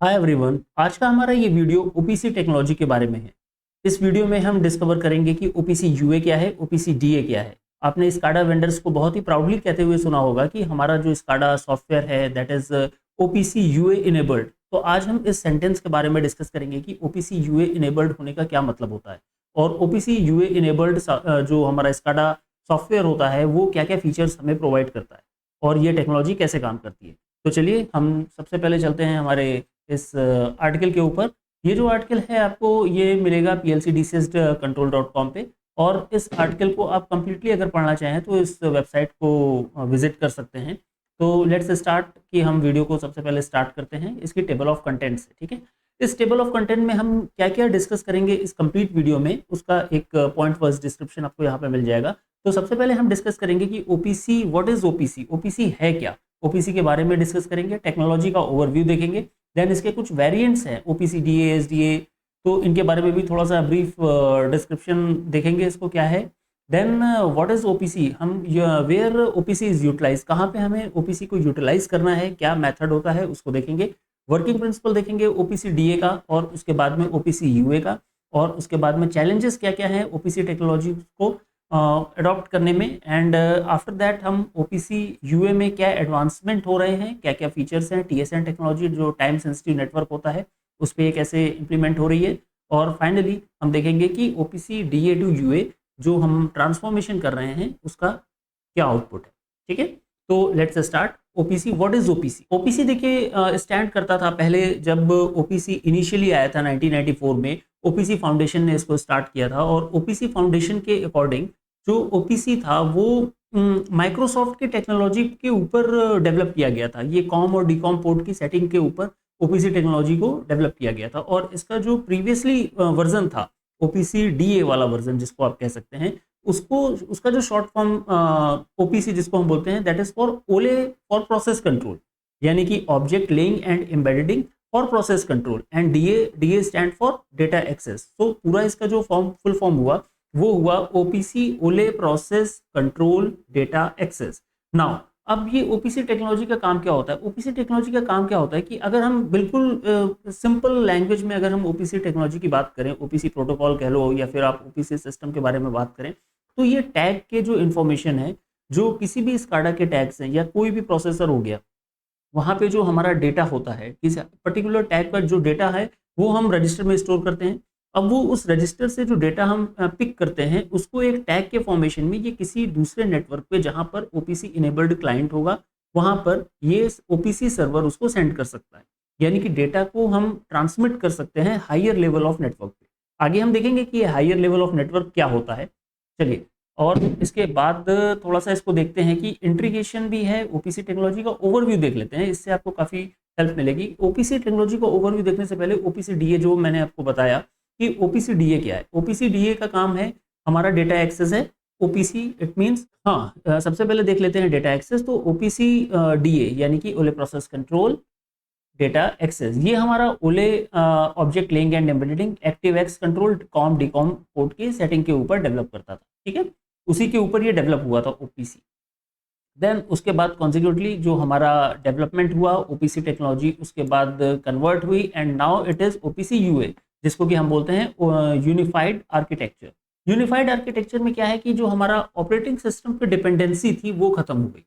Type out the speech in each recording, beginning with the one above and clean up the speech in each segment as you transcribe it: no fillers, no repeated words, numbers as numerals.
Hi everyone, आज का हमारा ये वीडियो ओपीसी टेक्नोलॉजी के बारे में है। इस वीडियो में हम डिस्कवर करेंगे कि ओपीसी यूए क्या है, ओपीसी डीए क्या है। आपने स्काडा वेंडर्स को बहुत ही प्राउडली कहते हुए सुना होगा कि हमारा जो स्काडा सॉफ्टवेयर है that is OPC UA enabled. तो आज हम इस सेंटेंस के बारे में डिस्कस करेंगे कि ओपीसी यूए इनेबल्ड होने का क्या मतलब होता है और ओपीसी यूए इनेबल्ड जो हमारा स्काडा सॉफ्टवेयर होता है वो क्या क्या फीचर्स हमें प्रोवाइड करता है और ये टेक्नोलॉजी कैसे काम करती है। तो चलिए हम सबसे पहले चलते हैं हमारे इस आर्टिकल के ऊपर। ये जो आर्टिकल है आपको ये मिलेगा plcdcontrol.com पे और इस आर्टिकल को आप कंप्लीटली अगर पढ़ना चाहें तो इस वेबसाइट को विजिट कर सकते हैं। तो लेट्स स्टार्ट कि हम वीडियो को सबसे पहले स्टार्ट करते हैं इसकी टेबल ऑफ कंटेंट से। ठीक है, इस टेबल ऑफ कंटेंट में हम क्या क्या डिस्कस करेंगे इस कंप्लीट वीडियो में उसका एक पॉइंट वाइज डिस्क्रिप्शन आपको यहाँ पे मिल जाएगा। तो सबसे पहले हम डिस्कस करेंगे कि OPC, what is OPC, OPC है क्या, ओपीसी के बारे में डिस्कस करेंगे, टेक्नोलॉजी का ओवरव्यू देखेंगे, देन इसके कुछ वेरिएंट्स हैं ओपीसी डीए, एसडीए, तो इनके बारे में भी थोड़ा सा ब्रीफ डिस्क्रिप्शन देखेंगे इसको क्या है। देन व्हाट इज ओपीसी, हम वेयर ओपीसी इज यूटिलाइज, कहाँ पे हमें ओपीसी को यूटिलाइज करना है, क्या मेथड होता है उसको देखेंगे। वर्किंग प्रिंसिपल देखेंगे ओपीसी डीए का और उसके बाद में ओपीसी यूए का और उसके बाद में चैलेंजेस क्या क्या हैं ओपीसी टेक्नोलॉजी को अडॉप्ट करने में। एंड आफ्टर दैट हम ओपीसी यूए में क्या एडवांसमेंट हो रहे हैं, क्या क्या फीचर्स हैं, टीएसएन टेक्नोलॉजी जो टाइम सेंसिटिव नेटवर्क होता है उस पर कैसे इंप्लीमेंट हो रही है। और फाइनली हम देखेंगे कि ओपीसी डीए टू यूए जो हम ट्रांसफॉर्मेशन कर रहे हैं उसका क्या आउटपुट है। ठीक है, तो let's start. OPC, what is OPC. OPC देखिए स्टैंड करता था पहले जब ओपीसी इनिशियली आया था 1994 में, ओपीसी फाउंडेशन ने इसको स्टार्ट किया था और ओपीसी फाउंडेशन के अकॉर्डिंग जो ओपीसी था वो माइक्रोसॉफ्ट की टेक्नोलॉजी के ऊपर डेवलप किया गया था। ये कॉम और डीकॉम पोर्ट की सेटिंग के ऊपर ओपीसी टेक्नोलॉजी को डेवलप किया गया था और इसका जो प्रीवियसली वर्जन था ओपीसी डीए वाला वर्जन जिसको आप कह सकते हैं, उसको उसका जो शॉर्ट फॉर्म ओपीसी जिसको हम बोलते हैं that is for OLE for process control, यानी कि object linking and embedding for process control, and DA stand for data access. तो पूरा इसका जो फुल फॉर्म हुआ वो हुआ OPC OLE process control data access. Now अब ये ओपीसी टेक्नोलॉजी का काम क्या होता है, ओपीसी टेक्नोलॉजी का काम क्या होता है कि अगर हम बिल्कुल सिंपल लैंग्वेज में अगर हम ओपीसी टेक्नोलॉजी की बात करें, ओपीसी प्रोटोकॉल कह लो या फिर आप ओपीसी सिस्टम के बारे में बात करें, तो ये टैग के जो इन्फॉर्मेशन है जो किसी भी स्काडा के टैग्स हैं या कोई भी प्रोसेसर हो गया वहाँ पे जो हमारा डेटा होता है किस पर्टिकुलर टैग पर जो डेटा है वो हम रजिस्टर में स्टोर करते हैं। अब वो उस रजिस्टर से जो डेटा हम पिक करते हैं उसको एक टैग के फॉर्मेशन में ये किसी दूसरे नेटवर्क पे जहाँ पर ओपीसी इनेबल्ड क्लाइंट होगा वहाँ पर ये ओपीसी सर्वर उसको सेंड कर सकता है, यानी कि डेटा को हम ट्रांसमिट कर सकते हैं हायर लेवल ऑफ नेटवर्क पे। आगे हम देखेंगे कि ये हायर लेवल ऑफ नेटवर्क क्या होता है। चलिए, और इसके बाद थोड़ा सा इसको देखते हैं कि इंटीग्रेशन भी है ओपीसी टेक्नोलॉजी का ओवरव्यू देख लेते हैं, इससे आपको काफ़ी हेल्प मिलेगी। ओपीसी टेक्नोलॉजी का ओवरव्यू देखने से पहले ओपीसी डीए जो मैंने आपको बताया कि ओपीसी डीए क्या है। ओपीसी डीए का काम है हमारा डेटा एक्सेस है। ओपीसी इट मींस, हाँ सबसे पहले देख लेते हैं डेटा एक्सेस। तो ओपीसी डीए यानी कि ओले प्रोसेस कंट्रोल डेटा एक्सेस, ये हमारा ओले object linking and embedding active x control com डीकॉम port की सेटिंग के ऊपर डेवलप करता था। ठीक है, उसी के ऊपर ये डेवलप हुआ था ओपीसी। देन उसके बाद कॉन्सिक्वेंटली जो हमारा डेवलपमेंट हुआ ओपीसी टेक्नोलॉजी उसके बाद कन्वर्ट हुई and now it is OPC UA जिसको कि हम बोलते हैं यूनिफाइड आर्किटेक्चर। यूनिफाइड आर्किटेक्चर में क्या है कि जो हमारा ऑपरेटिंग सिस्टम पे डिपेंडेंसी थी वो खत्म हो गई।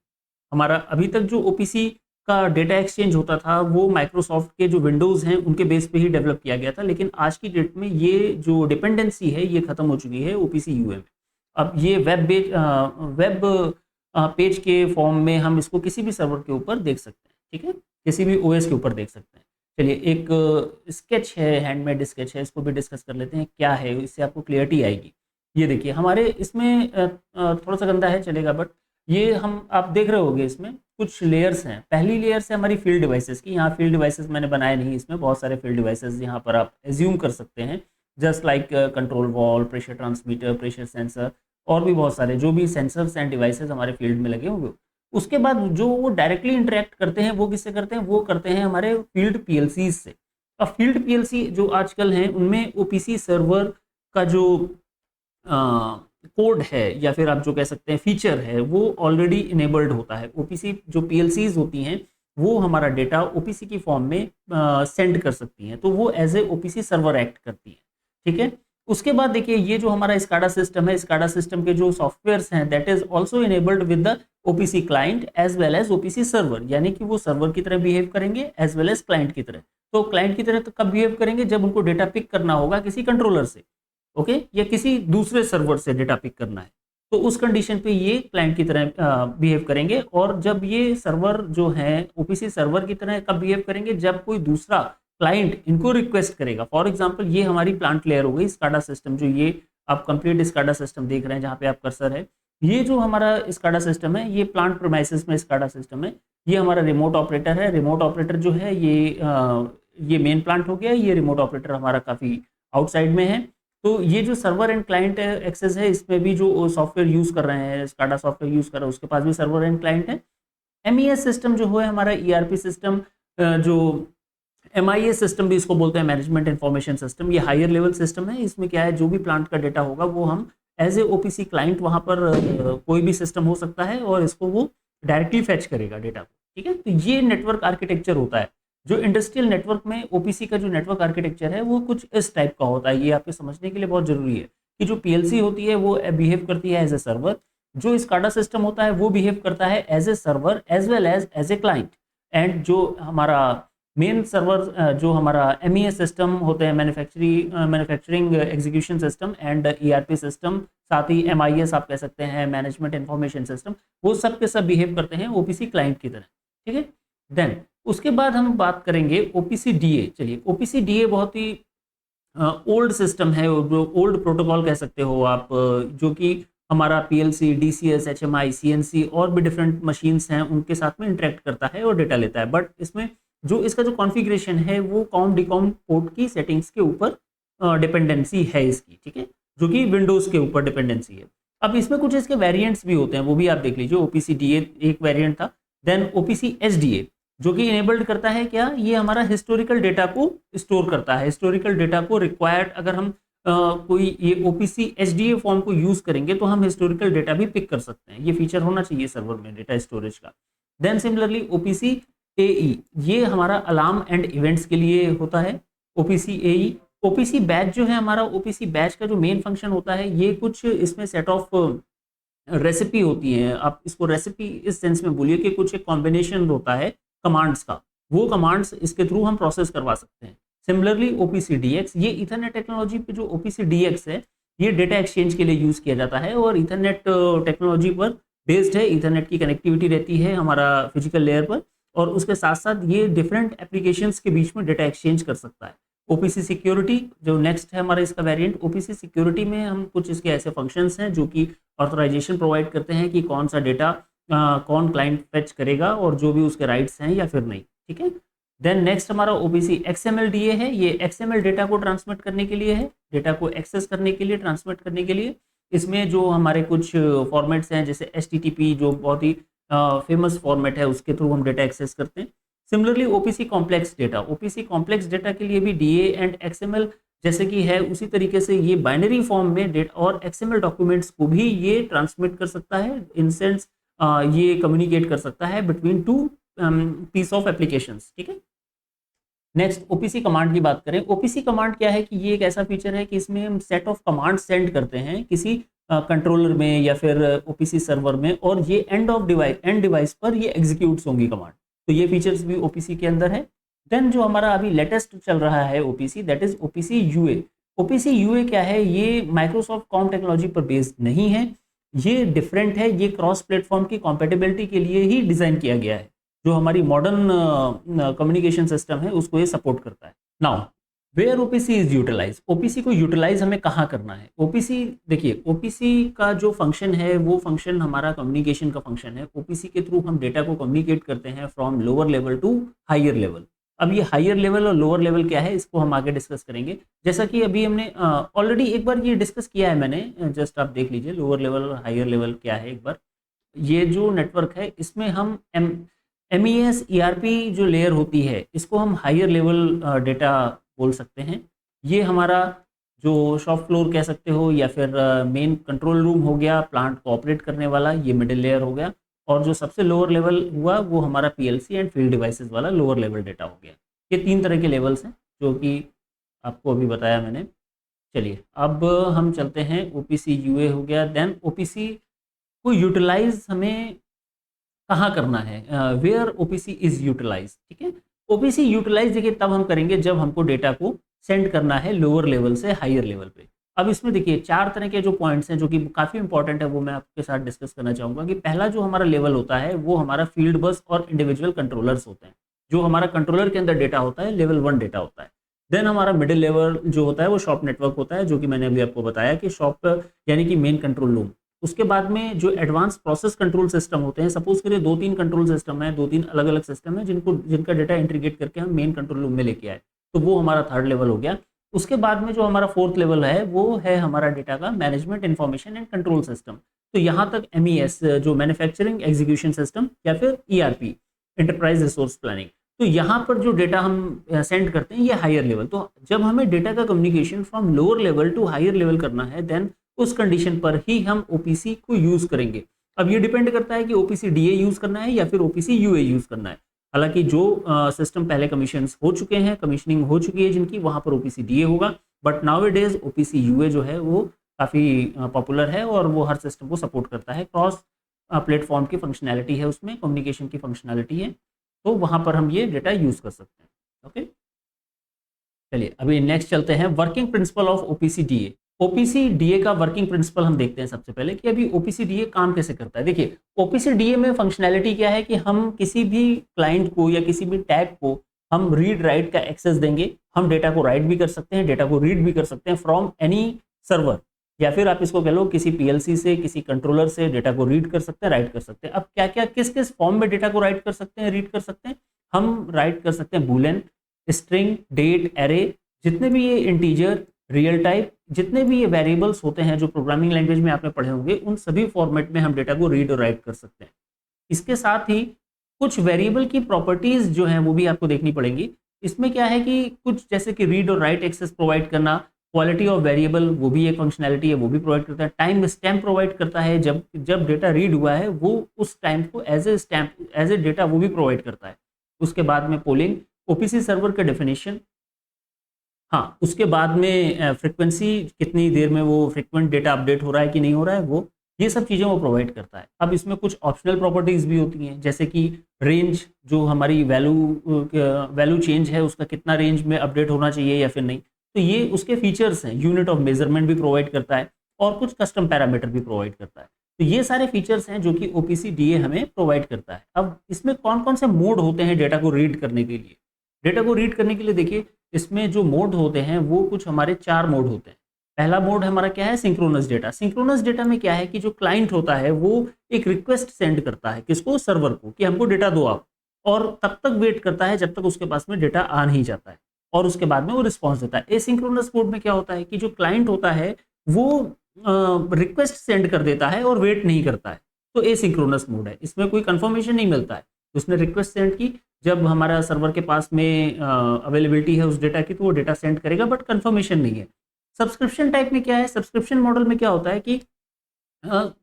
हमारा अभी तक जो ओपीसी का डेटा एक्सचेंज होता था वो माइक्रोसॉफ्ट के जो विंडोज़ हैं उनके बेस पे ही डेवलप किया गया था, लेकिन आज की डेट में ये जो डिपेंडेंसी है ये खत्म हो चुकी है ओपीसी यूए में। अब ये वेब पेज के फॉर्म में हम इसको किसी भी सर्वर के ऊपर देख सकते हैं। ठीक है, किसी भी ओएस के ऊपर देख सकते हैं। चलिए, एक स्केच है, हैंडमेड स्केच है, इसको भी डिस्कस कर लेते हैं क्या है, इससे आपको क्लियरिटी आएगी। ये देखिए हमारे इसमें थोड़ा सा गंदा है चलेगा, बट ये हम आप देख रहे होंगे इसमें कुछ लेयर्स हैं। पहली लेयर्स है हमारी फील्ड डिवाइसेस की। यहाँ फील्ड डिवाइसेस मैंने बनाए नहीं, इसमें बहुत सारे फील्ड डिवाइसेस यहाँ पर आप एज्यूम कर सकते हैं, just like control wall, pressure transmitter, pressure sensor और भी बहुत सारे जो भी सेंसर्स एंड डिवाइसेस हमारे फील्ड में लगे होंगे। उसके बाद जो वो डायरेक्टली इंटरेक्ट करते हैं वो किससे करते हैं, वो करते हैं हमारे फील्ड पीएलसीज से। अब फील्ड पीएलसी जो आजकल हैं उनमें ओपीसी सर्वर का जो कोड है या फिर आप जो कह सकते हैं फीचर है वो ऑलरेडी इनेबल्ड होता है। ओपीसी जो पीएलसीज होती हैं वो हमारा डेटा ओपीसी की फॉर्म में सेंड कर सकती हैं, तो वो as a OPC server act करती है। ठीक है, उसके बाद देखिए ये जो हमारा स्काडा सिस्टम है, स्काडा सिस्टम के जो सॉफ्टवेयर्स हैं that is also enabled with the OPC client as well as OPC server, यानी कि वो सर्वर की तरह बिहेव करेंगे एज वेल एज क्लाइंट की तरह। तो क्लाइंट की तरह तो कब बिहेव करेंगे, जब उनको डेटा पिक करना होगा किसी कंट्रोलर से, ओके, या किसी दूसरे सर्वर से डेटा पिक करना है, तो उस कंडीशन पे ये क्लाइंट की तरह बिहेव करेंगे। और जब ये सर्वर जो है ओपीसी सर्वर की तरह कब बिहेव करेंगे, जब कोई दूसरा क्लाइंट इनको रिक्वेस्ट करेगा। फॉर एग्जांपल ये हमारी प्लांट लेयर हो गई स्काडा सिस्टम, जो ये आप कंप्लीट स्काडा सिस्टम देख रहे हैं जहाँ पे आप कर्सर है, ये जो हमारा स्काडा सिस्टम है ये प्लांट प्रीमाइसेस में स्काडा सिस्टम है। ये हमारा रिमोट ऑपरेटर है, रिमोट ऑपरेटर जो है ये मेन प्लांट हो गया, ये रिमोट ऑपरेटर हमारा काफ़ी आउटसाइड में है। तो ये जो सर्वर एंड क्लाइंट एक्सेस है इसमें भी जो सॉफ्टवेयर यूज़ कर रहे हैं, स्काडा सॉफ्टवेयर यूज़ कर रहे हैं, उसके पास भी सर्वर एंड क्लाइंट है। एमईएस सिस्टम जो है हमारा ईआरपी सिस्टम, जो एमआईएस सिस्टम भी इसको बोलते हैं, मैनेजमेंट इंफॉर्मेशन सिस्टम, ये हायर लेवल सिस्टम है। इसमें क्या है, जो भी प्लांट का डेटा होगा वो हम एज ए ओपीसी क्लाइंट वहाँ पर कोई भी सिस्टम हो सकता है और इसको वो डायरेक्टली फैच करेगा डेटा को। ठीक है, तो ये नेटवर्क आर्किटेक्चर होता है। जो इंडस्ट्रियल नेटवर्क में ओपीसी का जो नेटवर्क आर्किटेक्चर है वो कुछ इस टाइप का होता है। ये आपके समझने के लिए बहुत जरूरी है कि जो पीएलसी होती है वो बिहेव करती है एज ए सर्वर, जो स्काडा सिस्टम होता है वो बिहेव करता है as a server as well as a client, and जो हमारा मेन सर्वर जो हमारा एमईएस सिस्टम होते हैं, manufacturing execution system and ERP system, साथ ही एमआईएस आप कह सकते हैं, मैनेजमेंट इंफॉर्मेशन सिस्टम, वो सब के सब बिहेव करते हैं ओपीसी क्लाइंट की तरह। ठीक है, देन उसके बाद हम बात करेंगे ओपीसी डीए। चलिए, ओपीसी डीए बहुत ही ओल्ड सिस्टम है, ओल्ड प्रोटोकॉल कह सकते हो आप, जो कि हमारा पीएलसी, डीसीएस, एचएमआई, सीएनसी और भी डिफरेंट मशीन्स हैं उनके साथ में इंटरेक्ट करता है और डेटा लेता है। बट इसमें जो इसका जो कॉन्फ़िगरेशन है वो कॉम डिकॉम पोर्ट की सेटिंग्स के ऊपर डिपेंडेंसी है इसकी। ठीक है, जो कि विंडोज़ के ऊपर डिपेंडेंसी है। अब इसमें कुछ इसके वेरिएंट्स भी होते हैं, वो भी आप देख लीजिए। ओपीसी डीए एक वेरिएंट था, देन ओपीसी एचडीए जो कि इनेबल्ड करता है क्या, ये हमारा हिस्टोरिकल डेटा को स्टोर करता है। हिस्टोरिकल डेटा को रिक्वायर्ड अगर हम कोई ये ओपीसी एचडीए फॉर्म को यूज करेंगे तो हम हिस्टोरिकल डेटा भी पिक कर सकते हैं। ये फीचर होना चाहिए सर्वर में डेटा स्टोरेज का। देन सिमिलरली ओपीसी एई, ये हमारा अलार्म एंड इवेंट्स के लिए होता है। ओपीसी एई, ओपीसी बैच जो है हमारा, ओपीसी बैच का जो मेन फंक्शन होता है, ये कुछ इसमें सेट ऑफ रेसिपी होती है। आप इसको रेसिपी इस सेंस में बोलिए कि कुछ एक कॉम्बिनेशन होता है कमांड्स का, वो कमांड्स इसके थ्रू हम प्रोसेस करवा सकते हैं। सिमिलरली ओपीसी डीएक्स, ये इथरनेट टेक्नोलॉजी पे जो ओपीसी डीएक्स है ये डेटा एक्सचेंज के लिए यूज किया जाता है और इथरनेट टेक्नोलॉजी पर बेस्ड है। इथरनेट की कनेक्टिविटी रहती है हमारा फिजिकल लेयर पर, और उसके साथ साथ ये डिफरेंट एप्लीकेशंस के बीच में डेटा एक्सचेंज कर सकता है। ओपीसी सिक्योरिटी जो नेक्स्ट है हमारा इसका वेरिएंट, ओपीसी सिक्योरिटी में हम कुछ इसके ऐसे फंक्शंस हैं जो कि ऑथराइजेशन प्रोवाइड करते हैं कि कौन सा डेटा कौन क्लाइंट फेच करेगा और जो भी उसके राइट्स हैं या फिर नहीं। ठीक है, देन नेक्स्ट हमारा ओपीसी एक्सएमएल डीए है। ये एक्सएमएल डेटा को ट्रांसमिट करने के लिए है, डेटा को एक्सेस करने के लिए, ट्रांसमिट करने के लिए। इसमें जो हमारे कुछ फॉर्मेट्स हैं जैसे एचटीटीपी जो बहुत ही फेमस फॉर्मेट है, उसके थ्रू हम डेटा एक्सेस करते हैं। Similarly OPC complex data, OPC complex data के लिए भी डीए एंड एक्सएमएल जैसे कि है उसी तरीके से ये बाइनरी फॉर्म में डेटा और एक्सएमएल डॉक्यूमेंट्स को भी ये ट्रांसमिट कर सकता है। इन सेंस ये कम्युनिकेट कर सकता है between two piece of applications. ठीक है, नेक्स्ट ओपीसी कमांड की बात करें। ओपीसी कमांड क्या है कि ये एक ऐसा फीचर है कि इसमें हम सेट ऑफ कमांड सेंड करते हैं किसी कंट्रोलर में या फिर ओपीसी सर्वर में, और ये एंड डिवाइस पर ये एग्जीक्यूट्स होंगी कमांड। तो ये फीचर्स भी ओपीसी के अंदर है। देन जो हमारा अभी लेटेस्ट चल रहा है OPC, that is OPC UA. OPC UA क्या है, ये माइक्रोसॉफ्ट कॉम टेक्नोलॉजी पर बेस्ड नहीं है, ये डिफरेंट है। ये क्रॉस प्लेटफॉर्म की कॉम्पेटिबिलिटी के लिए ही डिज़ाइन किया गया है। जो हमारी मॉडर्न कम्युनिकेशन सिस्टम है उसको ये सपोर्ट करता है। Now where OPC is utilize, OPC को यूटिलाइज हमें कहाँ करना है। ओपीसी देखिए, ओपीसी का जो फंक्शन है वो फंक्शन हमारा कम्युनिकेशन का फंक्शन है। ओपीसी के थ्रू हम डेटा को कम्युनिकेट करते हैं from lower level to higher level. अब ये हायर लेवल और लोअर लेवल क्या है इसको हम आगे डिस्कस करेंगे। जैसा कि अभी हमने ऑलरेडी एक बार ये डिस्कस किया है मैंने, जस्ट आप देख लीजिए लोअर लेवल और हायर लेवल क्या है एक बार। ये जो नेटवर्क है इसमें हम एमईएस ईआरपी जो लेयर होती है इसको हम हायर लेवल डेटा बोल सकते हैं। ये हमारा जो शॉप फ्लोर कह सकते हो, या फिर मेन कंट्रोल रूम हो गया प्लांट को ऑपरेट करने वाला, ये मिडिल लेयर हो गया। और जो सबसे लोअर लेवल हुआ वो हमारा पीएलसी एंड फील्ड डिवाइसेस वाला लोअर लेवल डेटा हो गया। ये 3 तरह के लेवल्स हैं जो कि आपको अभी बताया मैंने। चलिए अब हम चलते हैं, ओपीसी यूए हो गया। देन ओपीसी को यूटिलाइज हमें कहाँ करना है, वेयर ओपीसी इज यूटिलाइज। ठीक है, ओपीसी यूटिलाइज देखिए तब हम करेंगे जब हमको डेटा को सेंड करना है लोअर लेवल से हायर लेवल पे। अब इसमें देखिए 4 तरह के जो पॉइंट्स हैं जो कि काफ़ी इंपॉर्टेंट है, वो मैं आपके साथ डिस्कस करना चाहूँगा। कि पहला जो हमारा लेवल होता है वो हमारा फील्ड बस और इंडिविजुअल कंट्रोलर्स होते हैं। जो हमारा कंट्रोलर के अंदर डेटा होता है लेवल 1 डेटा होता है। देन हमारा मिडिल लेवल जो होता है वो शॉप नेटवर्क होता है, जो कि मैंने अभी आपको बताया कि शॉप यानी कि मेन कंट्रोल रूम। उसके बाद में जो एडवांस प्रोसेस कंट्रोल सिस्टम होते हैं, सपोज करिए 2-3 कंट्रोल सिस्टम है, 2-3 अलग अलग सिस्टम है जिनका डेटा इंटीग्रेट करके हम मेन कंट्रोल रूम में लेके आए, तो वो हमारा थर्ड लेवल हो गया। उसके बाद में जो हमारा फोर्थ लेवल है वो है हमारा डेटा का management information and control system. तो यहाँ तक MES जो मैन्युफैक्चरिंग एग्जीक्यूशन सिस्टम या फिर ERP इंटरप्राइज रिसोर्स प्लानिंग, तो यहाँ पर जो डेटा हम सेंड करते हैं ये हायर लेवल। तो जब हमें डेटा का communication from lower level to higher level करना है, देन उस कंडीशन पर ही हम ओपीसी को यूज करेंगे। अब ये डिपेंड करता है कि ओपीसी डीए यूज करना है या फिर ओपीसी यूए यूज करना है। हालांकि जो सिस्टम पहले कमीशन हो चुके हैं, कमीशनिंग हो चुकी है जिनकी, वहां पर ओपीसी डीए होगा। But nowadays OPC UA जो है वो काफ़ी पॉपुलर है और वो हर सिस्टम को सपोर्ट करता है। क्रॉस प्लेटफॉर्म की फंक्शनैलिटी है, उसमें कम्युनिकेशन की फंक्शनैलिटी है, तो वहां पर हम ये डेटा यूज कर सकते हैं। ओके, चलिए अभी नेक्स्ट चलते हैं, working principle of OPC DA. OPC DA का वर्किंग प्रिंसिपल हम देखते हैं सबसे पहले कि अभी ओपीसी डीए काम कैसे करता है। देखिए ओपीसी डीए में फंक्शनैलिटी क्या है कि हम किसी भी क्लाइंट को या किसी भी टैग को हम रीड राइट का एक्सेस देंगे। हम डेटा को राइट भी कर सकते हैं, डेटा को रीड भी कर सकते हैं फ्रॉम एनी सर्वर, या फिर आप इसको कह लो किसी पीएलसी से, किसी कंट्रोलर से डेटा को रीड कर सकते हैं, राइट कर सकते हैं। अब क्या क्या किस किस फॉर्म में डेटा को राइट कर सकते हैं, रीड कर सकते हैं। हम राइट कर सकते हैं बूलियन, स्ट्रिंग, डेट, एरे, जितने भी ये इंटीजर, रियल टाइप, जितने भी ये वेरिएबल्स होते हैं जो प्रोग्रामिंग लैंग्वेज में आपने पढ़े होंगे, उन सभी फॉर्मेट में हम डेटा को रीड और राइट कर सकते हैं। इसके साथ ही कुछ वेरिएबल की प्रॉपर्टीज जो हैं वो भी आपको देखनी पड़ेंगी। इसमें क्या है कि कुछ जैसे कि रीड और राइट एक्सेस प्रोवाइड करना, क्वालिटी ऑफ वेरिएबल वो भी एक फंक्शनैलिटी है, वो भी प्रोवाइड करता है। टाइम स्टैम्प प्रोवाइड करता है, जब जब डेटा रीड हुआ है वो उस टाइम को as a stamp, as a data वो भी प्रोवाइड करता है। उसके बाद में पोलिंग, ओपीसी सर्वर का डेफिनेशन, हाँ उसके बाद में फ्रिक्वेंसी, कितनी देर में वो फ्रिक्वेंट डेटा अपडेट हो रहा है कि नहीं हो रहा है, वो ये सब चीज़ें वो प्रोवाइड करता है। अब इसमें कुछ ऑप्शनल प्रॉपर्टीज भी होती हैं, जैसे कि रेंज, जो हमारी वैल्यू चेंज है उसका कितना रेंज में अपडेट होना चाहिए या फिर नहीं, तो ये उसके फीचर्स हैं। यूनिट ऑफ मेजरमेंट भी प्रोवाइड करता है और कुछ कस्टम पैरामीटर भी प्रोवाइड करता है। तो ये सारे फीचर्स हैं जो कि ओपीसी डीए हमें प्रोवाइड करता है। अब इसमें कौन कौन से मोड होते हैं डेटा को रीड करने के लिए। डेटा को रीड करने के लिए देखिए इसमें जो मोड होते हैं वो कुछ हमारे 4 मोड होते हैं। पहला मोड हमारा क्या है, सिंक्रोनस डेटा। सिंक्रोनस डेटा में क्या है कि जो क्लाइंट होता है वो एक रिक्वेस्ट सेंड करता है किसको, सर्वर को, कि हमको डेटा दो आप, और तब तक वेट करता है जब तक उसके पास में डेटा आ नहीं जाता है, और उसके बाद में वो रिस्पॉन्स देता है। एसिंक्रोनस मोड में क्या होता है कि जो क्लाइंट होता है वो रिक्वेस्ट सेंड कर देता है और वेट नहीं करता है, तो एसिंक्रोनस मोड है। इसमें कोई कंफर्मेशन नहीं मिलता है, उसने रिक्वेस्ट सेंड की, जब हमारा सर्वर के पास में अवेलेबिलिटी है उस डेटा की तो वो डेटा सेंड करेगा, बट कंफर्मेशन नहीं है। सब्सक्रिप्शन टाइप में क्या है, सब्सक्रिप्शन मॉडल में क्या होता है कि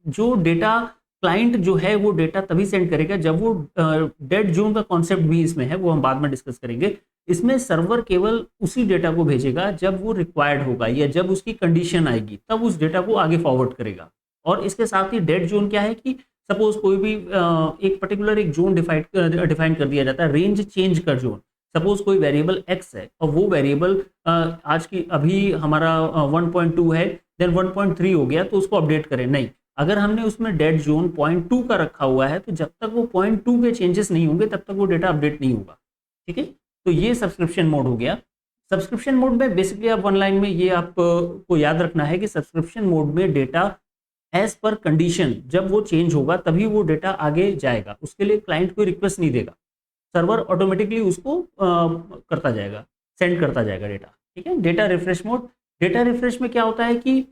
जो डेटा क्लाइंट जो है वो डेटा तभी सेंड करेगा जब वो डेड जोन का कॉन्सेप्ट भी इसमें है, वो हम बाद में डिस्कस करेंगे। इसमें सर्वर केवल उसी डेटा को भेजेगा जब वो रिक्वायर्ड होगा या जब उसकी कंडीशन आएगी, तब उस डेटा को आगे फॉरवर्ड करेगा। और इसके साथ ही डेड जोन क्या है कि सपोज कोई भी एक पर्टिकुलर एक जोन डिफाइन कर दिया जाता है, रेंज चेंज कर जोन। सपोज कोई वेरिएबल x है और वो वेरिएबल आज की अभी हमारा 1.2 है, देन 1.3 हो गया तो उसको अपडेट करें, नहीं। अगर हमने उसमें डेड जोन 0.2 का रखा हुआ है तो जब तक वो 0.2 के चेंजेस नहीं होंगे तब तक वो डेटा अपडेट नहीं होगा। ठीक है, तो ये सब्सक्रिप्शन मोड हो गया। सब्सक्रिप्शन मोड में बेसिकली आप वन लाइन में ये आपको याद रखना है कि सब्सक्रिप्शन मोड में डेटा एज पर कंडीशन जब वो चेंज होगा तभी वो डेटा आगे जाएगा, उसके लिए क्लाइंट कोई रिक्वेस्ट नहीं देगा, सर्वर ऑटोमेटिकली उसको करता जाएगा, सेंड करता जाएगा डेटा। ठीक है, data refresh mode, data refresh में क्या होता है कि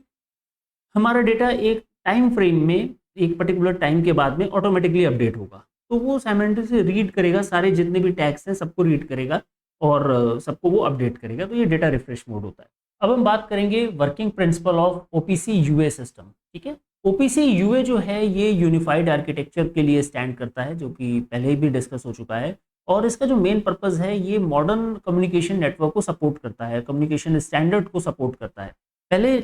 हमारा डेटा एक टाइम फ्रेम में, एक पर्टिकुलर टाइम के बाद में ऑटोमेटिकली अपडेट होगा, तो वो साइमल्टेनियसली रीड करेगा, सारे जितने भी टैग्स हैं सबको रीड करेगा और सबको वो अपडेट करेगा, तो ये डेटा रिफ्रेश मोड होता है। अब हम बात करेंगे working principle of OPC UA system. ठीक है, ओपीसी यूए जो है ये यूनिफाइड आर्किटेक्चर के लिए स्टैंड करता है, जो कि पहले भी डिस्कस हो चुका है। और इसका जो मेन पर्पस है, ये मॉडर्न कम्युनिकेशन नेटवर्क को सपोर्ट करता है, कम्युनिकेशन स्टैंडर्ड को सपोर्ट करता है। पहले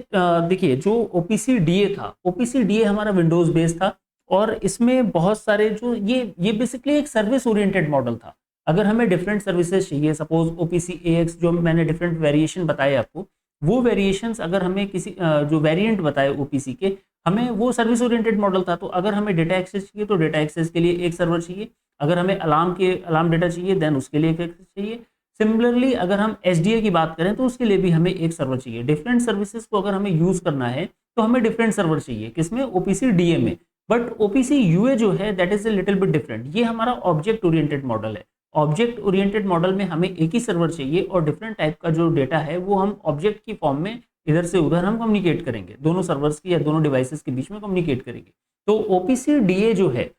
देखिए, जो ओपीसी डीए था, ओपीसी डीए हमारा विंडोज बेस्ड था, और इसमें बहुत सारे जो ये बेसिकली एक सर्विस ओरिएंटेड मॉडल था। अगर हमें डिफरेंट सर्विसेज चाहिए, सपोज ओपीसी एएक्स जो मैंने डिफरेंट वेरिएशन बताए आपको, वो वेरिएशंस अगर हमें किसी जो वेरिएंट बताए ओपीसी के, हमें वो सर्विस ओरिएंटेड मॉडल था। तो अगर हमें डेटा एक्सेस चाहिए तो डेटा एक्सेस के लिए एक सर्वर चाहिए, अगर हमें अलार्म डेटा चाहिए देन उसके लिए एक एक्सेस चाहिए। सिमिलरली अगर हम एसडीए की बात करें तो उसके लिए भी हमें एक सर्वर चाहिए। डिफरेंट सर्विसेज को अगर हमें यूज करना है तो हमें डिफरेंट सर्वर चाहिए, किसमें? ओपीसी डीए में। बट ओपीसी यूए जो है that is a little bit different. ये हमारा ऑब्जेक्ट ओरिएंटेड मॉडल है। ऑब्जेक्ट ओरिएंटेड मॉडल में हमें एक ही सर्वर चाहिए और डिफरेंट टाइप का जो डेटा है वो हम ऑब्जेक्ट की फॉर्म में इधर से उधर हम कम्युनिकेट करेंगे, दोनों सर्वर्स की या दोनों डिवाइसेस के बीच में कम्युनिकेट करेंगे। तो ओपीसी डीए जो है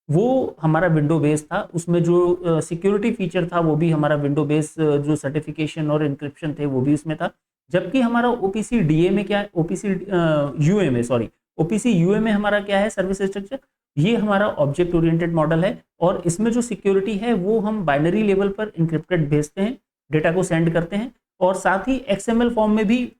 वो हमारा विंडो बेस्ड था, उसमें जो सिक्योरिटी फीचर था वो भी हमारा विंडो बेस्ड, जो सर्टिफिकेशन और इंक्रिप्शन थे वो भी उसमें था। जबकि हमारा ओपीसी डीए में क्या है, ओपीसी यूए में, सॉरी, ओपीसी यूए में हमारा क्या है, सर्विस स्ट्रक्चर, ये हमारा ऑब्जेक्ट ओरिएंटेड मॉडल है। और इसमें जो सिक्योरिटी है वो हम बाइनरी लेवल पर इंक्रिप्टेड भेजते हैं, डेटा को सेंड करते हैं, और साथ ही एक्सएमएल फॉर्म में भी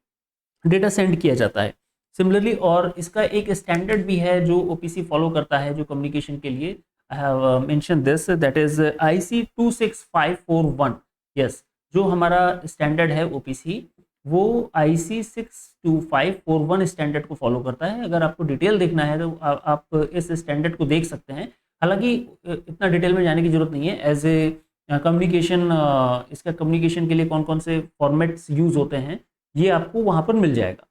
डेटा सेंड किया जाता है सिमिलरली। और इसका एक स्टैंडर्ड भी है जो ओपीसी फॉलो करता है जो कम्युनिकेशन के लिए। I have mention this, that is IC 26541। Yes, जो हमारा स्टैंडर्ड है ओपीसी वो आईसी 62541 स्टैंडर्ड को फॉलो करता है। अगर आपको डिटेल देखना है तो आप इस स्टैंडर्ड को देख सकते हैं। हालांकि इतना डिटेल में जाने की जरूरत नहीं है। एज ए कम्युनिकेशन, इसका कम्युनिकेशन के लिए कौन कौन से फॉर्मेट्स यूज होते हैं ये आपको वहां पर मिल जाएगा।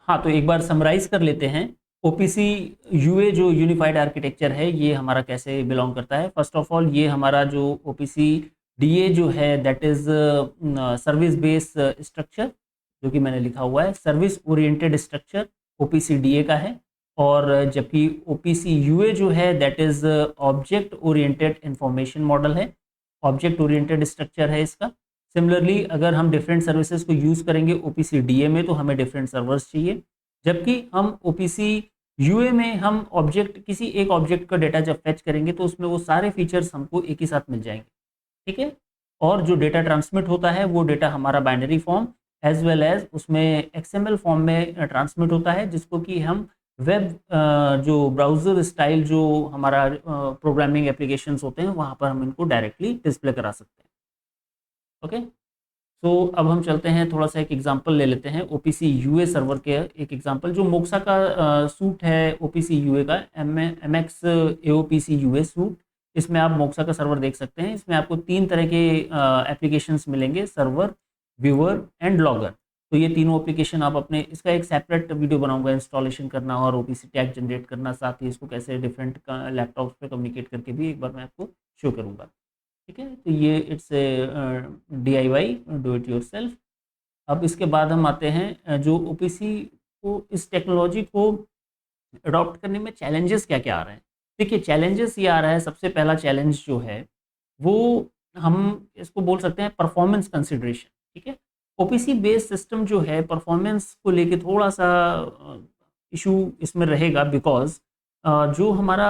हाँ, तो एक बार समराइज कर लेते हैं। ओपीसी यूए जो यूनिफाइड आर्किटेक्चर है ये हमारा कैसे बिलोंग करता है। फर्स्ट ऑफ ऑल, ये हमारा जो ओपीसी डीए जो है that is service based structure, जो कि मैंने लिखा हुआ है service oriented structure OPC DA का है। और जबकि ओपीसी यूए जो है that is object oriented information model है, ऑब्जेक्ट ओरिएंटेड स्ट्रक्चर है इसका। सिमिलरली अगर हम डिफरेंट सर्विसेज को यूज़ करेंगे ओपीसी डीए में तो हमें डिफरेंट सर्वर्स चाहिए, जबकि हम ओपीसी यूए में हम ऑब्जेक्ट, किसी एक ऑब्जेक्ट का डेटा जब फेच करेंगे तो उसमें वो सारे फीचर्स हमको एक ही साथ मिल जाएंगे। ठीक है, और जो डेटा ट्रांसमिट होता है वो डेटा हमारा binary form as well as उसमें एक्सएमएल फॉर्म में ट्रांसमिट होता है, जिसको कि हम वेब जो ब्राउज़र स्टाइल जो हमारा प्रोग्रामिंग एप्लीकेशंस होते हैं वहाँ पर हम इनको डायरेक्टली डिस्प्ले करा सकते हैं। ओके, तो अब हम चलते हैं, थोड़ा सा एक एग्जांपल ले लेते हैं ओपीसी यूए सर्वर के। एक एग्जांपल जो मोक्सा का सूट है ओपीसी यूए का, एमएक्स एओपीसी यूए सूट, इसमें आप मोक्सा का सर्वर देख सकते हैं। इसमें आपको 3 तरह के एप्लीकेशंस मिलेंगे, सर्वर, व्यूअर एंड लॉगर। तो ये तीनों एप्लीकेशन आप अपने, इसका एक सेपरेट वीडियो बनाऊंगा, इंस्टॉलेशन करना और ओपीसी टैग जनरेट करना, साथ ही इसको कैसे डिफरेंट लैपटॉप्स पे कम्युनिकेट करके भी एक बार मैं आपको शो करूँगा। ठीक है, तो ये it's DIY, do it yourself. अब इसके बाद हम आते हैं जो ओपीसी को, इस टेक्नोलॉजी को अडॉप्ट करने में चैलेंजेस क्या क्या आ रहे हैं। देखिए, चैलेंजेस ये आ रहा है, सबसे पहला चैलेंज जो है वो हम इसको बोल सकते हैं परफॉर्मेंस कंसिडरेशन। ठीक है, ओपीसी बेस्ड सिस्टम जो है परफॉर्मेंस को लेके थोड़ा सा इशू इसमें रहेगा, बिकॉज जो हमारा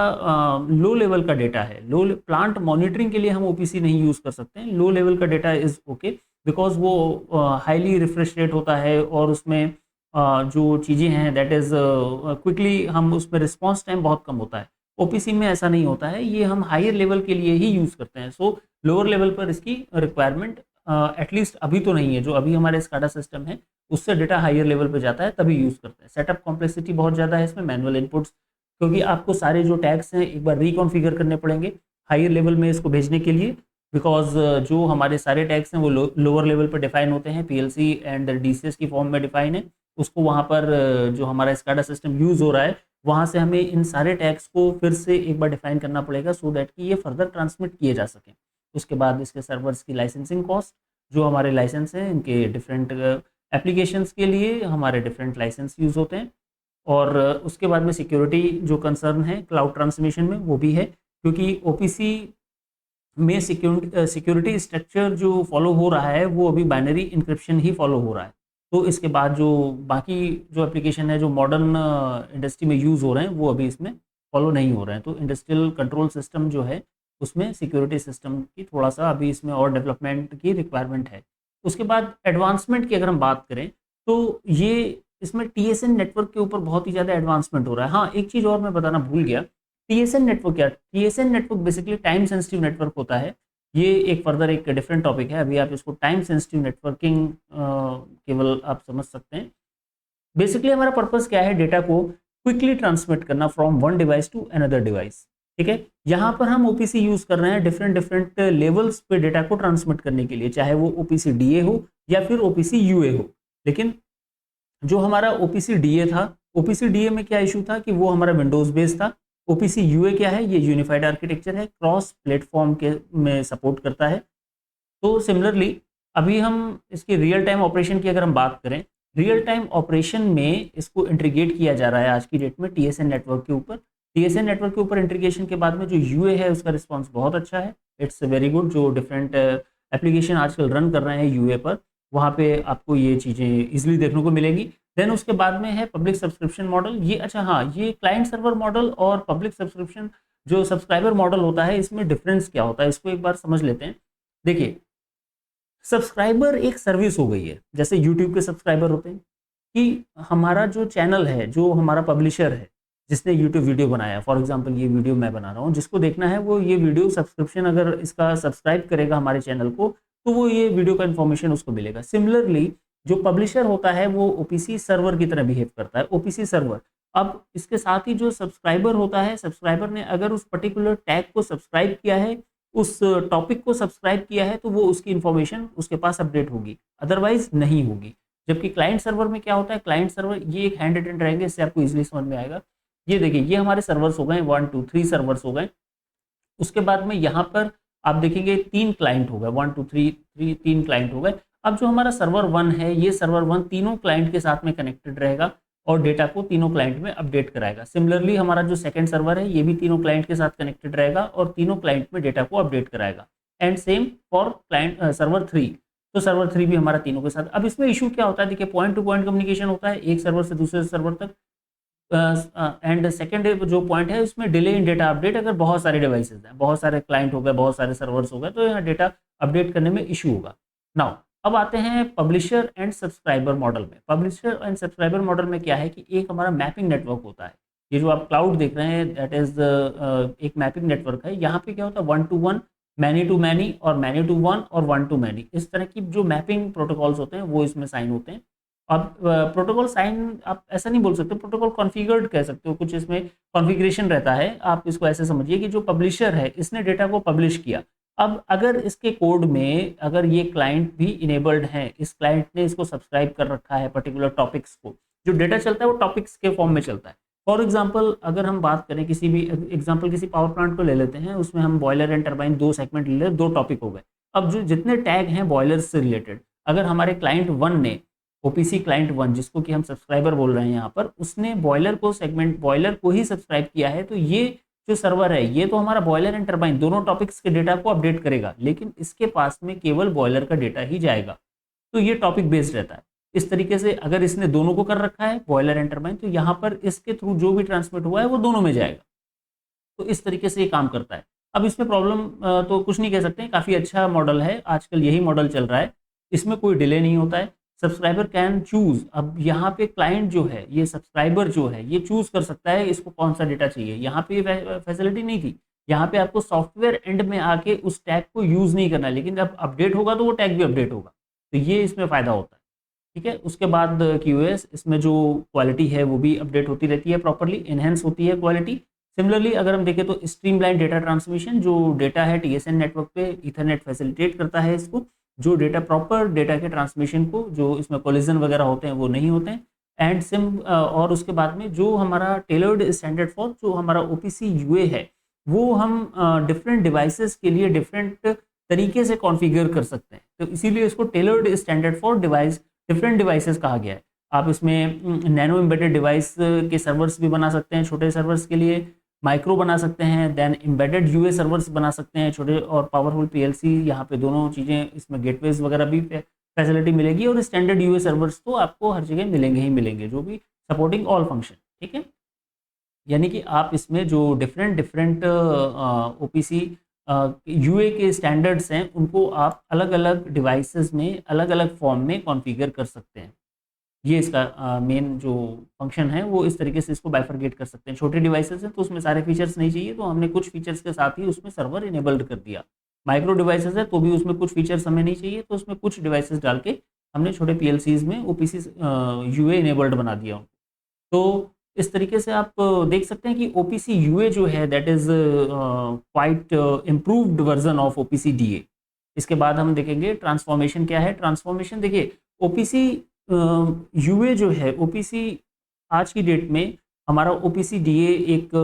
लो लेवल का डेटा है, लो प्लांट मॉनिटरिंग के लिए हम ओपीसी नहीं यूज़ कर सकते हैं। लो लेवल का डेटा इज़ ओके, बिकॉज वो हाईली रिफ्रेश रेट होता है और उसमें जो चीज़ें हैं दैट इज़ क्विकली, हम उसमें रिस्पॉन्स टाइम बहुत कम होता है। ओपीसी में ऐसा नहीं होता है, ये हम हायर लेवल के लिए ही यूज़ करते हैं। सो लोअर लेवल पर इसकी रिक्वायरमेंट एटलीस्ट अभी तो नहीं है। जो अभी हमारे स्काडा सिस्टम है उससे डेटा हायर लेवल पर जाता है तभी यूज़ करते हैं। सेटअप कॉम्प्लेक्सिटी बहुत ज़्यादा है इसमें, मैनुअल इनपुट्स, क्योंकि आपको सारे जो टैग्स हैं एक बार रिकॉन्फ़िगर करने पड़ेंगे हायर लेवल में इसको भेजने के लिए, बिकॉज जो हमारे सारे टैग्स हैं वो लोअर लेवल पर डिफाइन होते हैं, पीएलसी एंड डीसीएस की फॉर्म में डिफाइन है। उसको वहाँ पर जो हमारा स्काडा सिस्टम यूज़ हो रहा है वहाँ से हमें इन सारे टैग्स को फिर से एक बार डिफाइन करना पड़ेगा, सो दैट कि ये फर्दर ट्रांसमिट किए जा सकें। उसके बाद इसके सर्वर्स की लाइसेंसिंग कॉस्ट, जो हमारे लाइसेंस हैं इनके डिफरेंट एप्लीकेशंस के लिए हमारे डिफरेंट लाइसेंस यूज़ होते हैं। और उसके बाद में सिक्योरिटी जो कंसर्न है क्लाउड ट्रांसमिशन में वो भी है, क्योंकि ओपीसी में सिक्योरिटी स्ट्रक्चर जो फॉलो हो रहा है वो अभी बाइनरी इंक्रिप्शन ही फॉलो हो रहा है। तो इसके बाद जो बाकी जो एप्लीकेशन है जो मॉडर्न इंडस्ट्री में यूज़ हो रहे हैं वो अभी इसमें फॉलो नहीं हो रहे हैं। तो इंडस्ट्रियल कंट्रोल सिस्टम जो है उसमें सिक्योरिटी सिस्टम की थोड़ा सा अभी इसमें और डेवलपमेंट की रिक्वायरमेंट है। उसके बाद एडवांसमेंट की अगर हम बात करें तो ये इसमें टीएसएन नेटवर्क के ऊपर बहुत ही ज़्यादा एडवांसमेंट हो रहा है। हाँ, एक चीज़ और मैं बताना भूल गया, टीएसएन नेटवर्क क्या, TSN network basically time sensitive network होता है। ये एक फर्दर एक डिफरेंट टॉपिक है, अभी आप इसको टाइम सेंसिटिव नेटवर्किंग केवल आप समझ सकते हैं। बेसिकली हमारा पर्पस क्या है, डेटा को क्विकली ट्रांसमिट करना from one device to another device. ठीक है, यहाँ पर हम ओपीसी यूज कर रहे हैं डिफरेंट डिफरेंट लेवल्स पे डेटा को ट्रांसमिट करने के लिए, चाहे वो ओपीसी डीए हो या फिर ओपीसी यूए हो। लेकिन जो हमारा ओपीसी डीए था, ओपीसी डीए में क्या इशू था कि वो हमारा विंडोज बेस्ड था। ओपीसी यूए क्या है, ये यूनिफाइड आर्किटेक्चर है, क्रॉस प्लेटफॉर्म के में सपोर्ट करता है। तो सिमिलरली अभी हम इसके रियल टाइम ऑपरेशन की अगर हम बात करें, रियल टाइम ऑपरेशन में इसको इंटीग्रेट किया जा रहा है आज की डेट में टीएसएन नेटवर्क के ऊपर। टीएसएन नेटवर्क के ऊपर इंटीग्रेशन के बाद में जो यूए है उसका रिस्पांस बहुत अच्छा है, इट्स वेरी गुड। जो डिफरेंट एप्लीकेशन आजकल रन कर रहे हैं यूए पर, वहाँ पे आपको ये चीज़ें इजीली देखने को मिलेंगी। देन उसके बाद में है पब्लिक सब्सक्रिप्शन मॉडल। ये अच्छा हाँ, ये क्लाइंट सर्वर मॉडल और पब्लिक सब्सक्रिप्शन जो सब्सक्राइबर मॉडल होता है, इसमें डिफरेंस क्या होता है इसको एक बार समझ लेते हैं। देखिए, सब्सक्राइबर एक सर्विस हो गई है, जैसे यूट्यूब के सब्सक्राइबर होते हैं कि हमारा जो चैनल है, जो हमारा पब्लिशर है जिसने यूट्यूब वीडियो बनाया, फॉर एग्जांपल ये वीडियो मैं बना रहा हूँ, जिसको देखना है वो ये वीडियो सब्सक्रिप्शन अगर इसका सब्सक्राइब करेगा हमारे चैनल को, तो वो ये वीडियो का इन्फॉर्मेशन उसको मिलेगा। सिमिलरली जो पब्लिशर होता है वो ओपीसी सर्वर की तरह बिहेव करता है, ओपीसी सर्वर। अब इसके साथ ही जो सब्सक्राइबर होता है, सब्सक्राइबर ने अगर उस पर्टिकुलर टैग को सब्सक्राइब किया है, उस टॉपिक को सब्सक्राइब किया है, तो वो उसकी इन्फॉर्मेशन उसके पास अपडेट होगी, अदरवाइज नहीं होगी। जबकि क्लाइंट सर्वर में क्या होता है, क्लाइंट सर्वर ये एक हैंड रिटन रहेंगे, इससे आपको इजीली समझ में आएगा। ये देखिए, ये हमारे सर्वर्स हो गए, 1 2 3 सर्वर्स हो गए। उसके बाद में यहाँ पर आप देखेंगे 3 क्लाइंट हो गए, 1 2 3 3 क्लाइंट हो गए। अब जो हमारा सर्वर 1 है, ये सर्वर 1 तीनों क्लाइंट के साथ में कनेक्टेड रहेगा और डेटा को तीनों क्लाइंट में अपडेट कराएगा। सिमिलरली हमारा जो सेकंड सर्वर है, ये भी तीनों क्लाइंट के साथ कनेक्टेड रहेगा और तीनों क्लाइंट में डेटा को अपडेट कराएगा। And same for client server 3। तो सर्वर 3 भी हमारा तीनों के साथ। अब इसमें इशू क्या होता है, देखिए पॉइंट टू पॉइंट कम्युनिकेशन होता है एक सर्वर से दूसरे सर्वर तक। एंड सेकेंड जो पॉइंट है उसमें डिले इन डेटा अपडेट, अगर बहुत सारे डिवाइसेज हैं, बहुत सारे क्लाइंट हो गए, बहुत सारे सर्वर्स हो गए, तो यहाँ डेटा अपडेट करने में इशू होगा। नाउ अब आते हैं पब्लिशर एंड सब्सक्राइबर मॉडल में। पब्लिशर एंड सब्सक्राइबर मॉडल में क्या है कि एक हमारा मैपिंग नेटवर्क होता है। ये जो आप क्लाउड देख रहे हैं, दैट इज एक मैपिंग नेटवर्क है। यहाँ पे क्या होता है, 1 to 1, मैनी टू मैनी और मैनी टू 1 और 1 to मैनी, इस तरह की जो मैपिंग प्रोटोकॉल्स होते हैं वो इसमें साइन होते हैं। अब प्रोटोकॉल साइन आप ऐसा नहीं बोल सकते, प्रोटोकॉल कॉन्फ़िगर्ड कह सकते हो, कुछ इसमें कॉन्फ़िगरेशन रहता है। आप इसको ऐसे समझिए कि जो पब्लिशर है इसने डेटा को पब्लिश किया। अब अगर इसके कोड में अगर ये क्लाइंट भी इनेबल्ड हैं, इस क्लाइंट ने इसको सब्सक्राइब कर रखा है पर्टिकुलर टॉपिक्स को, जो डेटा चलता है वो टॉपिक्स के फॉर्म में चलता है। फॉर एग्जांपल अगर हम बात करें किसी भी एग्जांपल, किसी पावर प्लांट को ले लेते हैं, उसमें हम बॉयलर एंड टरबाइन 2 सेगमेंट ले लें, 2 टॉपिक हो गए। अब जो जितने टैग हैं बॉयलर से रिलेटेड, अगर हमारे क्लाइंट 1 ने, ओपीसी क्लाइंट 1 जिसको कि हम सब्सक्राइबर बोल रहे हैं यहाँ पर, उसने बॉयलर को सेगमेंट बॉयलर को ही सब्सक्राइब किया है, तो ये जो सर्वर है ये तो हमारा बॉयलर एंड टरबाइन दोनों टॉपिक्स के डेटा को अपडेट करेगा, लेकिन इसके पास में केवल बॉयलर का डेटा ही जाएगा। तो ये टॉपिक बेस्ड रहता है। इस तरीके से अगर इसने दोनों को कर रखा है, बॉयलर एंड टरबाइन, तो यहाँ पर इसके थ्रू जो भी ट्रांसमिट हुआ है वो दोनों में जाएगा। तो इस तरीके से ये काम करता है। अब इसमें प्रॉब्लम तो कुछ नहीं कह सकते, काफ़ी अच्छा मॉडल है, आजकल यही मॉडल चल रहा है। इसमें कोई डिले नहीं होता है। सब्सक्राइबर कैन चूज, अब यहाँ पे क्लाइंट जो है, ये सब्सक्राइबर जो है, ये चूज कर सकता है इसको कौन सा डेटा चाहिए। यहाँ पे फैसिलिटी नहीं थी, यहाँ पे आपको सॉफ्टवेयर एंड में आके उस टैग को यूज नहीं करना है, लेकिन जब अपडेट होगा तो वो टैग भी अपडेट होगा। तो ये इसमें फ़ायदा होता है। ठीक है, उसके बाद QoS, इसमें जो क्वालिटी है वो भी अपडेट होती रहती है, प्रॉपरली इनहेंस होती है क्वालिटी। सिमिलरली अगर हम देखें तो स्ट्रीमलाइन डेटा ट्रांसमिशन, जो डेटा है टीएसएन नेटवर्क पे, ईथरनेट फैसिलिटेट करता है इसको, जो डेटा प्रॉपर डेटा के ट्रांसमिशन को, जो इसमें कोलिजन वगैरह होते हैं वो नहीं होते हैं। एंड और उसके बाद में जो हमारा टेलर्ड स्टैंडर्ड फॉर जो हमारा ओपीसी यूए है, वो हम डिफरेंट डिवाइसेस के लिए डिफरेंट तरीके से कॉन्फ़िगर कर सकते हैं। तो इसीलिए इसको tailored standard for device, different devices कहा गया है। आप इसमें नैनो एम्बेडेड डिवाइस के सर्वर्स भी बना सकते हैं, छोटे सर्वर्स के लिए माइक्रो बना सकते हैं, देन एम्बेडेड यूए सर्वर्स बना सकते हैं छोटे, और पावरफुल पीएलसी, यहाँ पे दोनों चीज़ें, इसमें गेटवेज वगैरह भी फैसिलिटी मिलेगी, और स्टैंडर्ड यूए सर्वर्स तो आपको हर जगह मिलेंगे ही मिलेंगे, जो भी सपोर्टिंग ऑल फंक्शन, ठीक है। यानी कि आप इसमें जो डिफरेंट डिफरेंट ओपीसी यूए के स्टैंडर्ड्स हैं उनको आप अलग अलग डिवाइसेस में अलग अलग फॉर्म में कॉन्फ़िगर कर सकते हैं। ये इसका मेन जो फंक्शन है वो इस तरीके से इसको बाइफरगेट कर सकते हैं। छोटे डिवाइसेस हैं तो उसमें सारे फीचर्स नहीं चाहिए, तो हमने कुछ फीचर्स के साथ ही उसमें सर्वर इनेबल्ड कर दिया। माइक्रो डिवाइसेस है तो भी उसमें कुछ फीचर्स हमें नहीं चाहिए, तो उसमें कुछ डिवाइसेस डाल के हमने छोटे पीएलसीज में ओपीसी यूए इनेबल्ड बना दिया उनको। तो इस तरीके से आप देख सकते हैं कि ओपीसी यूए जो है that is quite improved version of OPC DA. इसके बाद हम देखेंगे ट्रांसफॉर्मेशन क्या है। ट्रांसफॉर्मेशन देखिए, ओपीसी यूए जो है, ओपीसी आज की डेट में हमारा ओपीसी डीए एक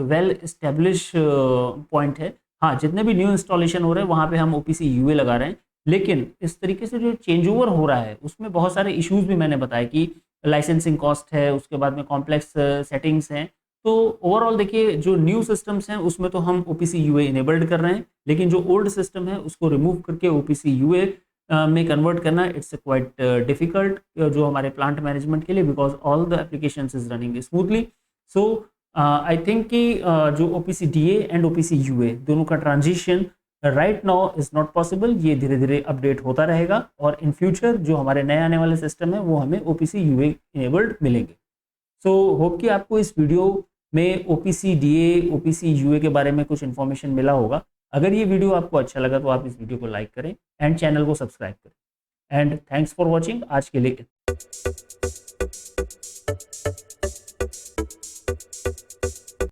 वेल एस्टेब्लिश पॉइंट है। हाँ, जितने भी न्यू इंस्टॉलेशन हो रहे हैं वहाँ पे हम ओपीसी यूए लगा रहे हैं, लेकिन इस तरीके से जो चेंज ओवर हो रहा है उसमें बहुत सारे इश्यूज भी मैंने बताया कि लाइसेंसिंग कॉस्ट है, उसके बाद में कॉम्प्लेक्स सेटिंग्स हैं। तो ओवरऑल देखिए, जो न्यू सिस्टम्स हैं उसमें तो हम ओपीसी यूए इनेबल्ड कर रहे हैं, लेकिन जो ओल्ड सिस्टम है उसको रिमूव करके ओपीसी यूए में कन्वर्ट करना इट्स क्वाइट डिफिकल्ट जो हमारे प्लांट मैनेजमेंट के लिए, because all the applications is running smoothly. So I think कि जो OPC DA and OPC UA दोनों का transition right now is not possible. ये धीरे धीरे अपडेट होता रहेगा और इन फ्यूचर जो हमारे नए आने वाले सिस्टम है वो हमें ओपीसी यूए इनेबल्ड मिलेंगे। सो होप कि आपको इस वीडियो में ओपीसी डीए ओपीसी यूए के बारे में कुछ इन्फॉर्मेशन मिला होगा। अगर ये वीडियो आपको अच्छा लगा तो आप इस वीडियो को लाइक करें एंड चैनल को सब्सक्राइब करें। And thanks for watching. आज के लिए